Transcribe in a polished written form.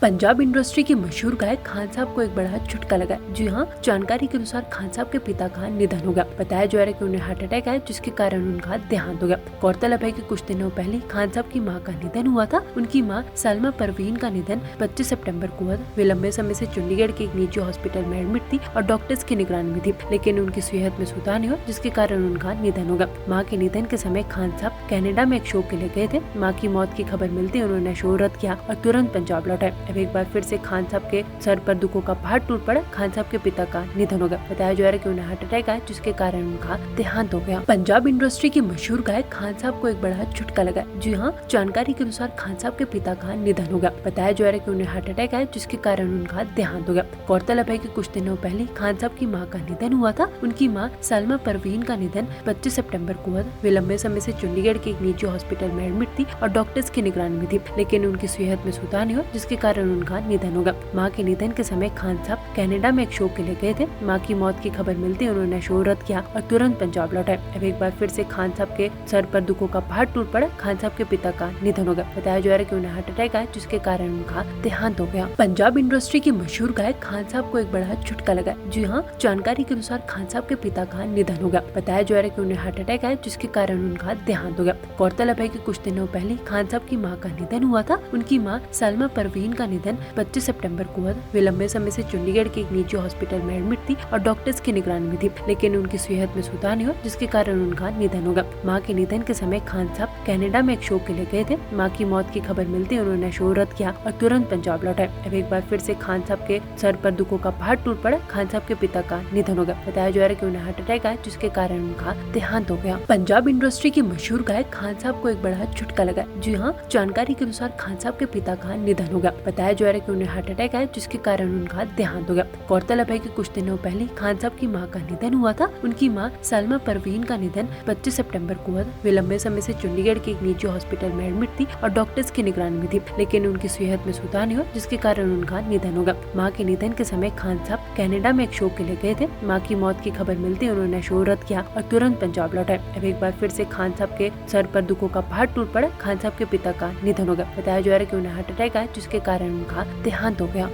Punjab industry के मशहूर गायक खान साहब को एक बड़ा झटका लगा। जी हाँ, जानकारी के अनुसार खान साहब के पिता का निधन हो गया। बताया जा रहा है कि उन्हें हार्ट अटैक आया, जिसके कारण उनका देहांत हो गया। गौरतलब है कि कुछ दिनों पहले खान साहब की मां का निधन हुआ था। उनकी मां सलमा परवीन का निधन 25 सितंबर को हुआ। वे लंबे समय से चंडीगढ़ के एक निजी हॉस्पिटल में एडमिट थी और डॉक्टर्स की निगरानी में थी, लेकिन उनकी सेहत में सुधार नहीं हुआ, जिसके कारण उनका निधन हो गया। मां के निधन के समय खान साहब कनाडा में एक शो के लिए गए थे। मां की मौत की खबर मिलती उन्होंने शो रद्द किया और तुरंत पंजाब लौटे। अब एक बार फिर से खान साहब के सर पर दुखों का पहाड़ टूट पड़ा। खान साहब के पिता का निधन हो गया। बताया जा रहा है कि उन्हें हार्ट अटैक आया, जिसके कारण उनका देहांत हो गया। पंजाब इंडस्ट्री के मशहूर गायक खान साहब को एक बड़ा झटका लगा। जी हाँ, जानकारी के अनुसार खान साहब के पिता का निधन हो गया। बताया जा रहा है कि उन्हें हार्ट अटैक आया, जिसके कारण उनका देहांत हो गया। गौरतलब है कि कुछ दिनों पहले खान साहब की मां का निधन हुआ था। उनकी मां सलमा परवीन का निधन 25 सितंबर को हुआ। वे लंबे समय से चंडीगढ़ के एक निजी हॉस्पिटल में एडमिट थी और डॉक्टर्स की निगरानी में थी, लेकिन उनकी सेहत में सुधार नहीं हुआ, जिसके कारण उनका निधन हो गया। मां के निधन के समय खान साहब कनाडा में एक शो के लिए गए थे। मां की मौत की खबर मिलती उन्होंने शो रद्द किया और तुरंत पंजाब लौटे। अब एक बार फिर से खान साहब के सर पर दुखों का पहाड़ टूट पड़ा। खान साहब के पिता का निधन हो गया। बताया जा रहा है कि उन्हें हार्ट अटैक आया, जिसके कारण उनका देहांत हो गया। पंजाब इंडस्ट्री के मशहूर गायक खान साहब को एक बड़ा झटका लगा। जी हाँ, जानकारी के अनुसार खान साहब के पिता का निधन हो गया। बताया जा रहा है कि उन्हें हार्ट अटैक आया, जिसके कारण उनका देहांत हो गया। गौरतलब है कि कुछ दिनों पहले खान साहब की मां का निधन हुआ था। उनकी मां सलमा परवीन का निधन 25 सितंबर को हुआ। वे लंबे समय से चंडीगढ़ के एक निजी हॉस्पिटल में एडमिट थी और डॉक्टर्स की निगरानी में थी, लेकिन उनकी सेहत में सुधार नहीं हुआ, जिसके कारण उनका निधन हो गया। मां के निधन के समय खान साहब कनाडा में एक शो के लिए गए थे। मां की मौत की खबर मिलती उन्होंने शो रद्द किया और तुरंत पंजाब लौटे। अब एक बार फिर से खान साहब के सर पर दुखों का पहाड़ टूट पड़ा। खान साहब के पिता का निधन हो गया। बताया जा रहा है कि उन्हें हार्ट अटैक आया, जिसके कारण उनका देहांत हो गया। पंजाब इंडस्ट्री के मशहूर गायक खान साहब को एक बड़ा झटका लगा। जी हाँ, जानकारी के अनुसार खान साहब के पिता का निधन हो गया। बताया जा रहा है कि उन्हें हार्ट अटैक आया, जिसके कारण उनका देहांत हो गया। गौरतलब है कि कुछ दिनों पहले खान साहब की मां का निधन हुआ था। उनकी मां सलमा परवीन का निधन 25 सितंबर को हुआ। वे लंबे समय से चंडीगढ़ के एक निजी हॉस्पिटल में एडमिट थी और डॉक्टर्स की निगरानी में थी, लेकिन उनकी सेहत में सुधार नहीं हुआ, जिसके कारण उनका निधन हो गया। मां के निधन के समय खान साहब कनाडा में एक शो के लिए गए थे। मां की मौत की खबर मिलती उन्होंने शो रद्द किया और तुरंत पंजाब लौटे। अब एक बार फिर से खान साहब के सर पर दुखों का पहाड़ टूट पड़ा। खान साहब के पिता का निधन हो गया। बताया जा रहा है कि उन्हें हार्ट अटैक आया, जिसके कारण उनका देहांत हो गया।